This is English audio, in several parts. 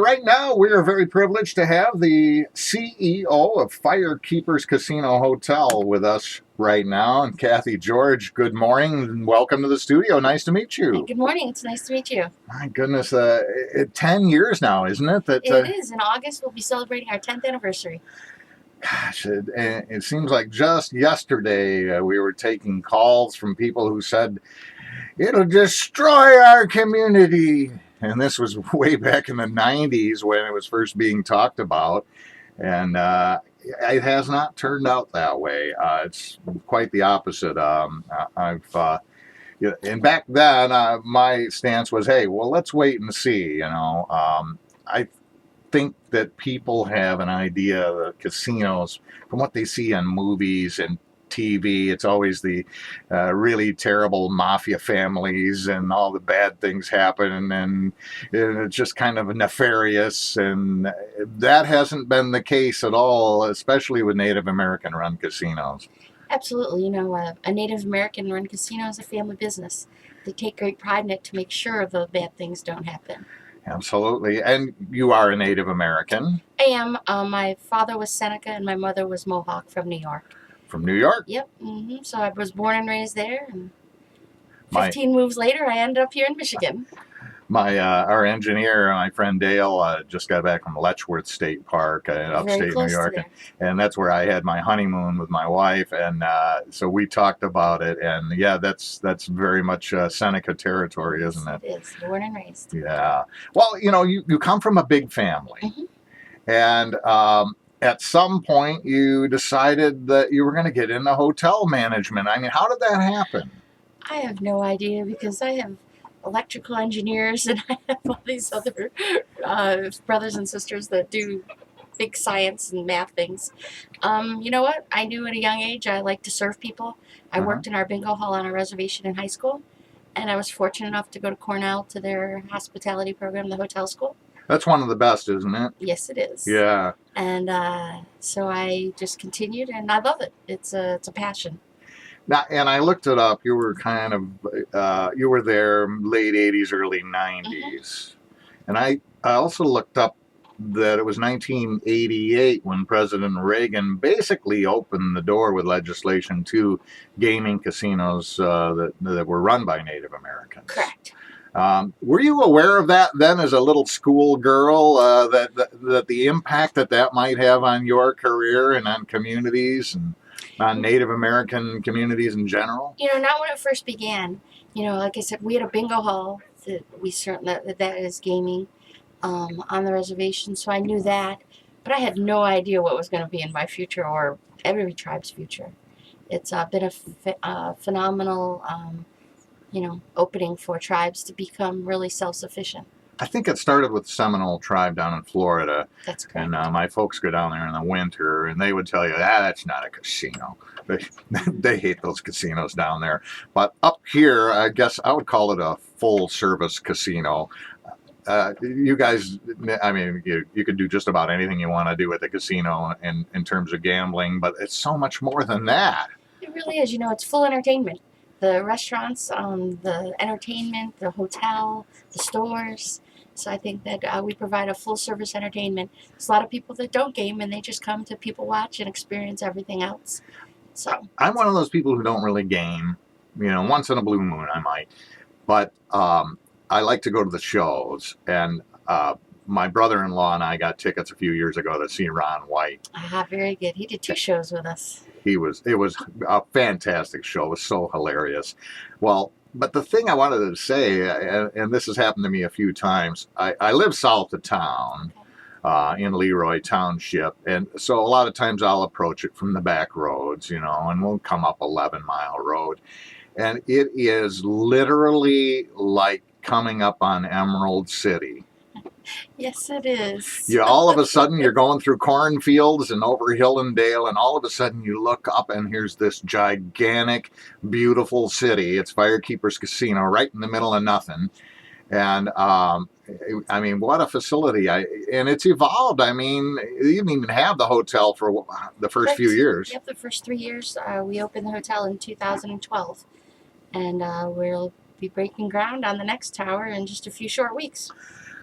Right now, we are very privileged to have the CEO of Firekeepers Casino Hotel with us right now. And Kathy George, good morning and welcome to the studio. Nice to meet Hey, you. good morning. It's nice to meet you. My goodness, 10 years now, isn't it? It is. In August, we'll be celebrating our 10th anniversary. Gosh, it seems like just yesterday we were taking calls from people who said, it'll destroy our community. And this was way back in the 90s when it was first being talked about. And it has not turned out that way. It's quite the opposite. And back then, my stance was, hey, well, let's wait and see. I think that people have an idea of casinos from what they see on movies and TV. It's always the really terrible mafia families and all the bad things happen, and it's just kind of nefarious. And that hasn't been the case at all, especially with Native American run casinos. Absolutely. A Native American run casino is a family business. They take great pride in it to make sure the bad things don't happen. Absolutely. And you are a Native American. I am. My father was Seneca and my mother was Mohawk from New York. From New York? Yep. So I was born and raised there. And My 15 moves later, I ended up here in Michigan. our engineer, my friend Dale, just got back from Letchworth State Park in Very upstate New close to York, there. and that's where I had my honeymoon with my wife, and so we talked about it, and yeah, that's very much Seneca territory, isn't it? It is. Born and raised. Yeah. Well, you come from a big family, Mhm. and at some point you decided that you were going to get into hotel management. I mean, how did that happen? I have no idea because I have electrical engineers and I have all these other brothers and sisters that do big science and math things. You know what? I knew at a young age I liked to serve people. I worked in our bingo hall on a reservation in high school, and I was fortunate enough to go to Cornell to their hospitality program, the hotel school. That's one of the best, isn't it? Yes, it is. Yeah. And so I just continued, and I love it. It's a passion. Now, and I looked it up. You were kind of you were there late '80s, early '90s, and I also looked up that it was 1988 when President Reagan basically opened the door with legislation to gaming casinos that were run by Native Americans. Correct. Were you aware of that then, as a little school girl, that the impact that might have on your career and on communities and on Native American communities in general? Not when it first began. Like I said, we had a bingo hall that we certainly that is gaming on the reservation, so I knew that, but I had no idea what was going to be in my future or every tribe's future. It's been a phenomenal, opening for tribes to become really self-sufficient. I think it started with the Seminole tribe down in Florida. That's correct. And my folks go down there in the winter, and they would tell you, that's not a casino. They hate those casinos down there. But up here, I guess I would call it a full-service casino. You guys, I mean, you could do just about anything you want to do at the casino in terms of gambling, but it's so much more than that. It really is. It's full entertainment. The restaurants, the entertainment, the hotel, the stores. So I think that we provide a full-service entertainment. There's a lot of people that don't game, and they just come to people watch and experience everything else. So I'm one of those people who don't really game. Once in a blue moon I might. But I like to go to the shows. And my brother-in-law and I got tickets a few years ago to see Ron White. Very good. He did 2 shows with us. It was a fantastic show. It was so hilarious. Well, but the thing I wanted to say, and this has happened to me a few times, I live south of town in Leroy Township, and so a lot of times I'll approach it from the back roads, and we'll come up 11-mile road, and it is literally like coming up on Emerald City. Yes, it is. All of a sudden you're going through cornfields and over hill and dale, and all of a sudden you look up and here's this gigantic, beautiful city. It's Firekeepers Casino right in the middle of nothing. And I mean, what a facility. And it's evolved. I mean, you didn't even have the hotel for the first few years. Yep, the first 3 years. We opened the hotel in 2012. And we'll be breaking ground on the next tower in just a few short weeks.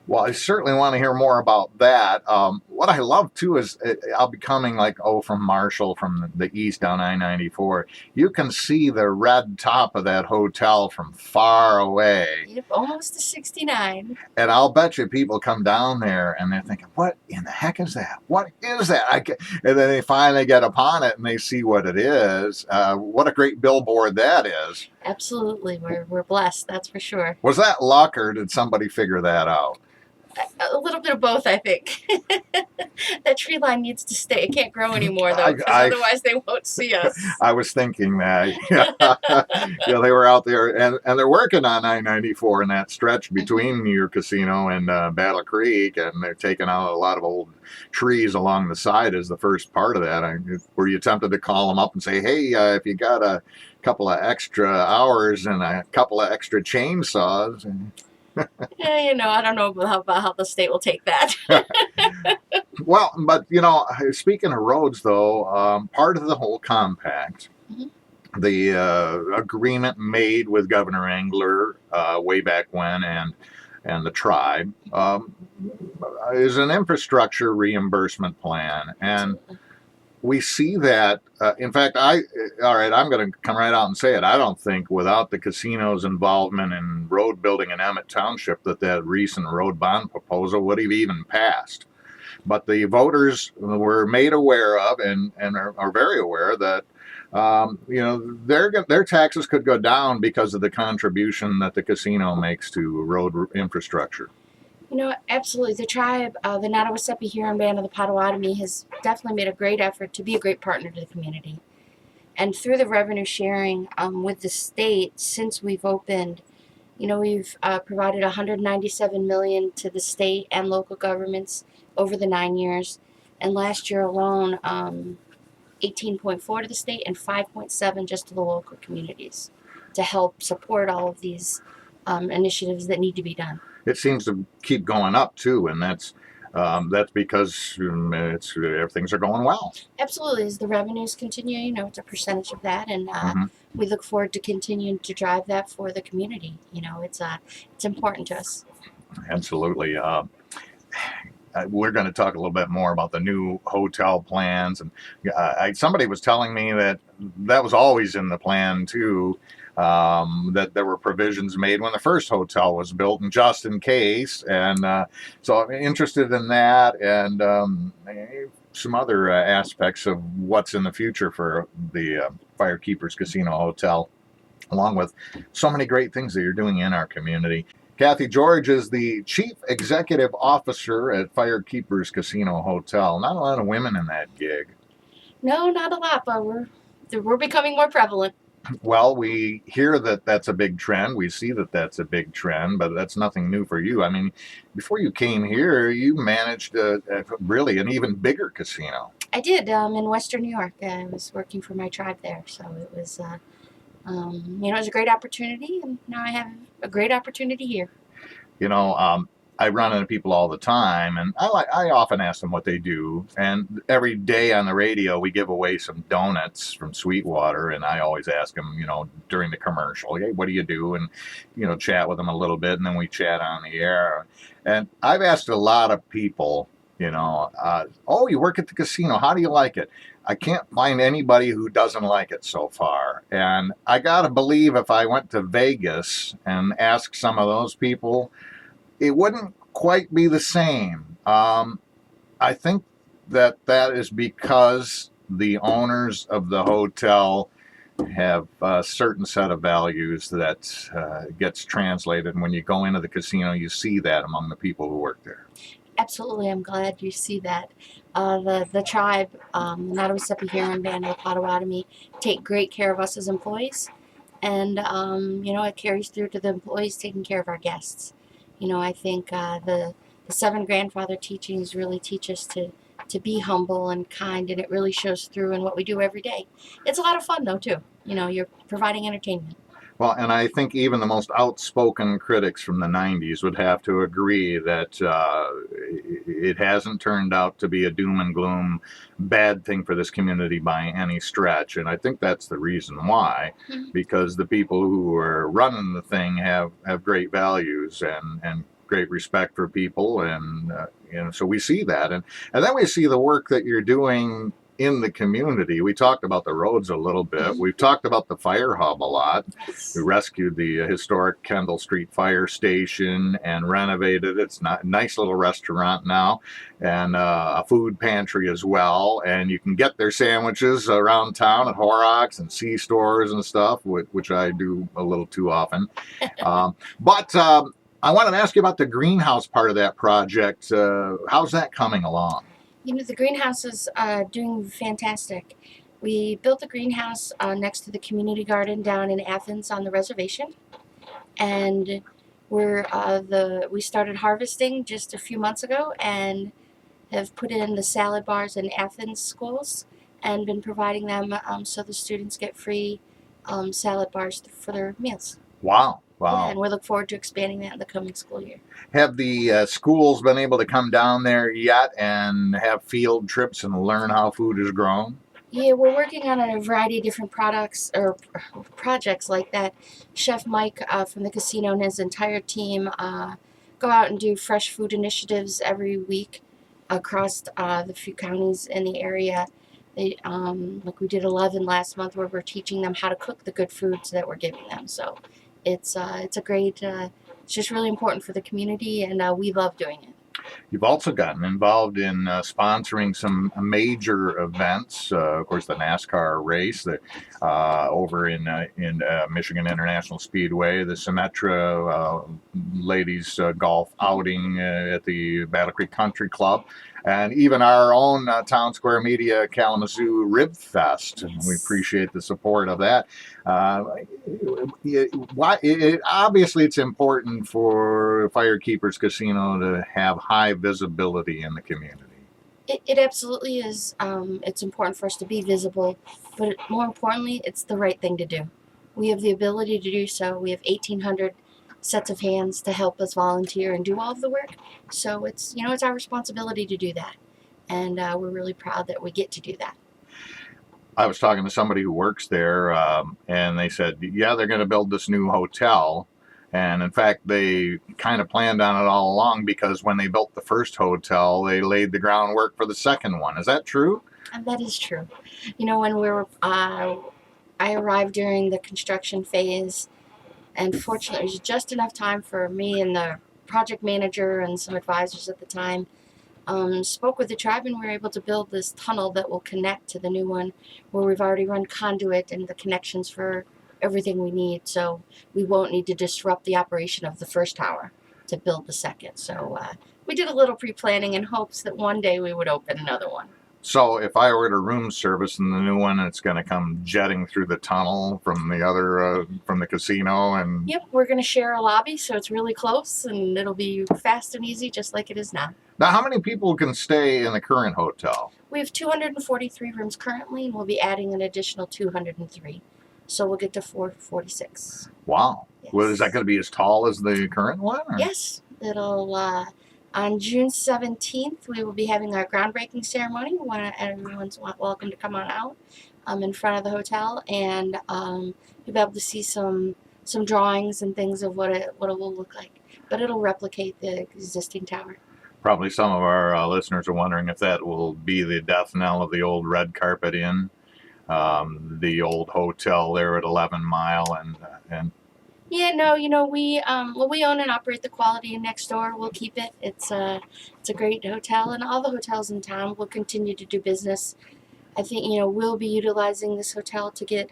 Well, I certainly want to hear more about that. What I love too is I'll be coming like from Marshall from the east down I-94. You can see the red top of that hotel from far away. Yep, almost to 69. And I'll bet you people come down there and they're thinking, what in the heck is that? What is that? And then they finally get upon it and they see what it is. What a great billboard that is. Absolutely, we're blessed, that's for sure. Was that luck or did somebody figure that out? A little bit of both, I think. That tree line needs to stay. It can't grow anymore, though, because otherwise they won't see us. I was thinking that. Yeah, they were out there, and they're working on I-94 in that stretch between your casino and Battle Creek, and they're taking out a lot of old trees along the side as the first part of that. Were you tempted to call them up and say, hey, if you got a couple of extra hours and a couple of extra chainsaws? Yeah, I don't know about how the state will take that. Well, but speaking of roads, though, part of the whole compact, the agreement made with Governor Engler way back when, and the tribe, is an infrastructure reimbursement plan, and we see that. In fact, all right, I'm going to come right out and say it. I don't think without the casino's involvement in road building in Emmett Township that recent road bond proposal would have even passed. But the voters were made aware of and are very aware that their taxes could go down because of the contribution that the casino makes to road infrastructure. Absolutely. The tribe, the Nottawasapi Huron Band of the Potawatomi, has definitely made a great effort to be a great partner to the community. And through the revenue sharing with the state, since we've opened, we've provided $197 million to the state and local governments over the 9 years. And last year alone, 18.4 to the state and 5.7 just to the local communities to help support all of these initiatives that need to be done. It seems to keep going up too, and that's because everything's are going well. Absolutely, as the revenues continue, it's a percentage of that, and we look forward to continuing to drive that for the community. It's important to us. Absolutely. We're going to talk a little bit more about the new hotel plans, and somebody was telling me that was always in the plan too. That there were provisions made when the first hotel was built, and just in case. And so I'm interested in that, and some other aspects of what's in the future for the Firekeepers Casino Hotel, along with so many great things that you're doing in our community. Kathy George is the Chief Executive Officer at Firekeepers Casino Hotel. Not a lot of women in that gig. No, not a lot, but we're becoming more prevalent. Well, we hear that that's a big trend. We see that that's a big trend, but that's nothing new for you. I mean, before you came here, you managed really an even bigger casino. I did in Western New York. I was working for my tribe there, so it was, it was a great opportunity, and now I have a great opportunity here. I run into people all the time, and I often ask them what they do. And every day on the radio, we give away some donuts from Sweetwater, and I always ask them, during the commercial, hey, what do you do? And, chat with them a little bit, and then we chat on the air. And I've asked a lot of people, oh, you work at the casino. How do you like it? I can't find anybody who doesn't like it so far. And I got to believe if I went to Vegas and asked some of those people, it wouldn't quite be the same. I think that is because the owners of the hotel have a certain set of values that gets translated. And when you go into the casino, you see that among the people who work there. Absolutely, I'm glad you see that. The tribe, Nottawasapi Huron Band of the Potawatomi, take great care of us as employees. And, it carries through to the employees taking care of our guests. I think the 7 grandfather teachings really teach us to be humble and kind, and it really shows through in what we do every day. It's a lot of fun, though, too. You're providing entertainment. Well, and I think even the most outspoken critics from the 90s would have to agree that it hasn't turned out to be a doom and gloom bad thing for this community by any stretch. And I think that's the reason why, because the people who are running the thing have great values and great respect for people, and so we see that, and then we see the work that you're doing in the community. We talked about the roads a little bit. We've talked about the fire hub a lot. We Yes. rescued the historic Kendall Street Fire Station and renovated it. It's a nice little restaurant now, and a food pantry as well. And you can get their sandwiches around town at Horrocks and C stores and stuff, which I do a little too often. But I wanted to ask you about the greenhouse part of that project. How's that coming along? You know, the greenhouse is doing fantastic. We built the greenhouse next to the community garden down in Athens on the reservation, and we started harvesting just a few months ago, and have put in the salad bars in Athens schools and been providing them so the students get free salad bars for their meals. Wow. Yeah, Wow. and we look forward to expanding that in the coming school year. Have the schools been able to come down there yet and have field trips and learn how food is grown? Yeah, we're working on a variety of different products or projects like that. Chef Mike from the casino and his entire team go out and do fresh food initiatives every week across the few counties in the area. They like we did 11 last month, where we're teaching them how to cook the good foods that we're giving them. So it's a great. It's just really important for the community, and we love doing it. You've also gotten involved in sponsoring some major events. Of course, the NASCAR race over in Michigan International Speedway, the Symetra ladies golf outing at the Battle Creek Country Club, and even our own Town Square Media Kalamazoo Rib Fest. Yes. We appreciate the support of that. Obviously, it's important for Firekeepers Casino to have high visibility in the community. It absolutely is. It's important for us to be visible, but more importantly, it's the right thing to do. We have the ability to do so. We have 1,800 sets of hands to help us volunteer and do all of the work. So it's our responsibility to do that, and we're really proud that we get to do that. I was talking to somebody who works there, and they said, yeah, they're going to build this new hotel. And in fact, they kind of planned on it all along, because when they built the first hotel, they laid the groundwork for the second one. Is that true? And that is true. When I arrived during the construction phase, and fortunately, it was just enough time for me and the project manager and some advisors at the time spoke with the tribe, and we were able to build this tunnel that will connect to the new one, where we've already run conduit and the connections for everything we need, so we won't need to disrupt the operation of the first tower to build the second. So we did a little pre-planning in hopes that one day we would open another one. So if I order room service in the new one, it's going to come jetting through the tunnel from the other from the casino, and Yep, we're going to share a lobby, so it's really close, and it'll be fast and easy, just like it is now. Now, how many people can stay in the current hotel? We have 243 rooms currently, and we'll be adding an additional 203. So we'll get to 446. Wow. Yes. Well, is that going to be as tall as the current one? Or? Yes. It'll, on June 17th, we will be having our groundbreaking ceremony. Everyone's welcome to come on out in front of the hotel, and you'll be able to see some drawings and things of what it will look like. But it'll replicate the existing tower. Probably some of our listeners are wondering if that will be the death knell of the old Red Carpet Inn, the old hotel there at 11 Mile, and Yeah, no, we own and operate the Quality Inn next door. We'll keep it. It's a great hotel, and all the hotels in town will continue to do business. I think we'll be utilizing this hotel to get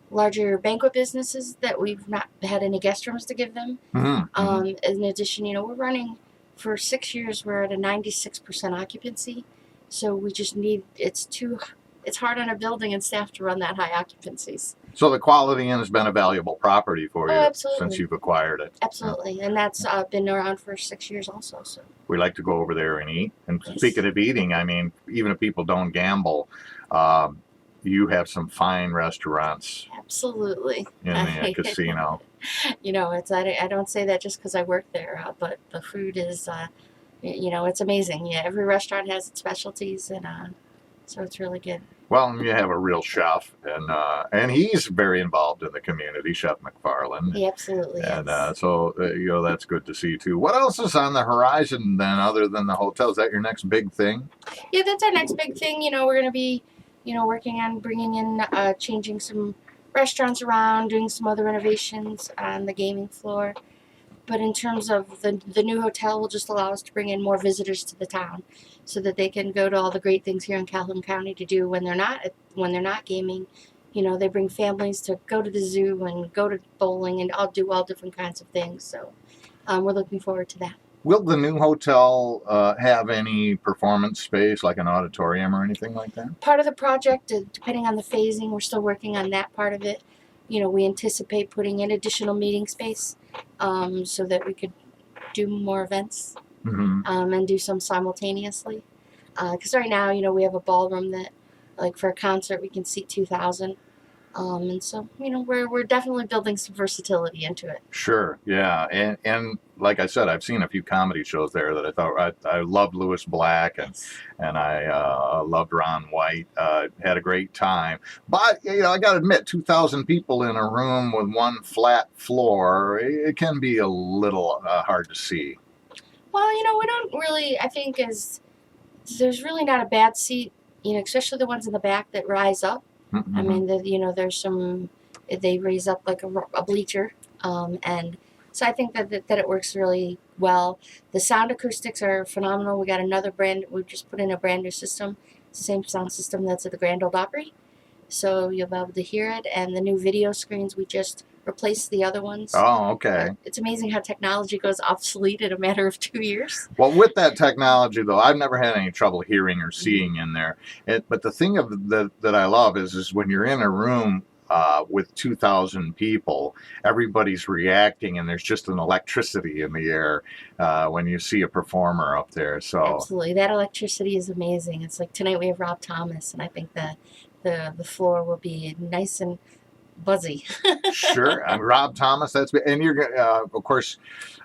larger banquet businesses that we've not had any guest rooms to give them. Mm-hmm. In addition, we're running for 6 years. We're at a 96% occupancy, so we just need it's hard on a building and staff to run that high occupancies. So the Quality Inn has been a valuable property for you since you've acquired it. Absolutely, and that's been around for 6 years also. So we like to go over there and eat. And yes. Speaking of eating, I mean, even if people don't gamble, you have some fine restaurants. Absolutely. In the casino. I don't say that just because I work there, but the food is, it's amazing. Yeah, every restaurant has its specialties, and so it's really good. Well, you have a real chef, and he's very involved in the community, Chef McFarland. He absolutely And is. that's good to see too. What else is on the horizon then, other than the hotel? Is that your next big thing? Yeah, that's our next big thing. We're going to be, working on bringing in, changing some restaurants around, doing some other renovations on the gaming floor. But in terms of the new hotel, will just allow us to bring in more visitors to the town, so that they can go to all the great things here in Calhoun County to do when they're not gaming. They bring families to go to the zoo and go to bowling and I'll do all different kinds of things. So we're looking forward to that. Will the new hotel have any performance space, like an auditorium or anything like that? Part of the project, depending on the phasing, we're still working on that part of it. We anticipate putting in additional meeting space, so that we could do more events, and do some simultaneously. Because right now, we have a ballroom that, like for a concert, we can seat 2,000. And so, we're definitely building some versatility into it. Sure, yeah, and like I said, I've seen a few comedy shows there that I thought I loved Lewis Black, and I loved Ron White. Had a great time, but I got to admit, 2,000 people in a room with one flat floor, it can be a little hard to see. Well, we don't really. I think there's really not a bad seat. Especially the ones in the back that rise up. Mm-hmm. I mean, there's some, they raise up like a bleacher, and so I think that it works really well. The sound acoustics are phenomenal. We just put in a brand new system. It's the same sound system that's at the Grand Ole Opry, so you'll be able to hear it. And the new video screens, we just replaced the other ones. Oh, okay. It's amazing how technology goes obsolete in a matter of 2 years. Well, with that technology, though, I've never had any trouble hearing or seeing in there. But the thing that I love is when you're in a room with 2,000 people, everybody's reacting, and there's just an electricity in the air when you see a performer up there. So absolutely, that electricity is amazing. It's like tonight we have Rob Thomas, and I think that the floor will be nice and buzzy. Sure, and Rob Thomas. And you're of course,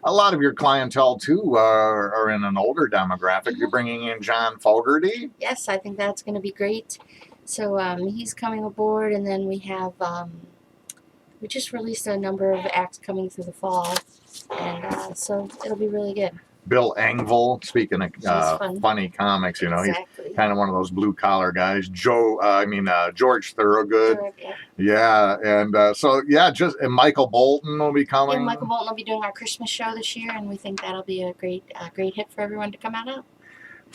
a lot of your clientele too are in an older demographic. You're bringing in John Fogerty. Yes, I think that's going to be great. So he's coming aboard, and then we have we just released a number of acts coming through the fall, and so it'll be really good. Bill Engvall, speaking of funny comics, exactly. He's kind of one of those blue collar guys. George Thorogood. Yeah, and and Michael Bolton will be coming. Yeah, Michael Bolton will be doing our Christmas show this year, and we think that'll be a great hit for everyone to come out of.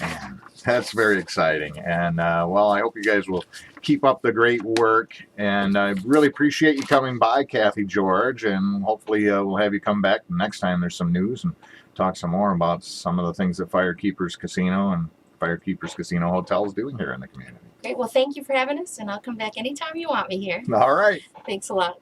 Man, that's very exciting. And I hope you guys will keep up the great work. And I really appreciate you coming by, Kathy George. And hopefully we'll have you come back next time there's some news and talk some more about some of the things that Firekeepers Casino and Firekeepers Casino Hotel is doing here in the community. Great. Well, thank you for having us, and I'll come back anytime you want me here. All right. Thanks a lot.